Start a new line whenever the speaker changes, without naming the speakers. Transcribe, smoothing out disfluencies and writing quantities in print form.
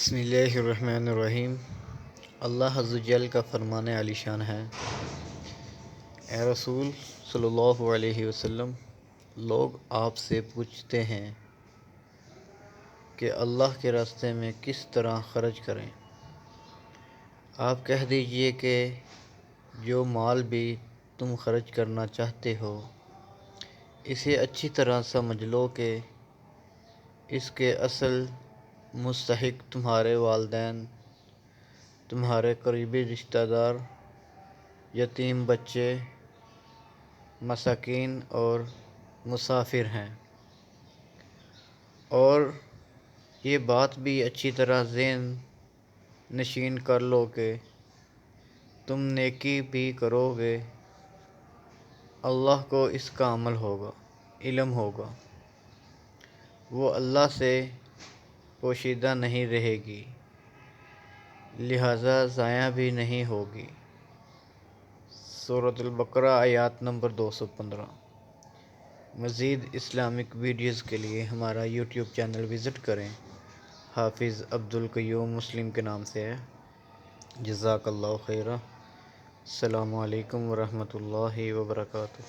بسم اللہ الرحمن الرحیم۔ اللہ عز و جل کا فرمان عالی شان ہے، اے رسول صلی اللہ علیہ وسلم، لوگ آپ سے پوچھتے ہیں کہ اللہ کے راستے میں کس طرح خرچ کریں۔ آپ کہہ دیجئے کہ جو مال بھی تم خرچ کرنا چاہتے ہو، اسے اچھی طرح سمجھ لو کہ اس کے اصل مستحق تمہارے والدین، تمہارے قریبی رشتہ دار، یتیم بچے، مساکین اور مسافر ہیں۔ اور یہ بات بھی اچھی طرح ذہن نشین کر لو کہ تم نیکی بھی کرو گے، اللہ کو اس کا علم ہوگا، وہ اللہ سے پوشیدہ نہیں رہے گی، لہذا ضائع بھی نہیں ہوگی۔ سورۃ البقرہ آیات نمبر 215۔ مزید اسلامک ویڈیوز کے لیے ہمارا یوٹیوب چینل وزٹ کریں۔ حافظ عبدالقیوم مسلم کے نام سے ہے۔ جزاک اللہ خیرا۔ السلام علیکم ورحمۃ اللہ وبرکاتہ۔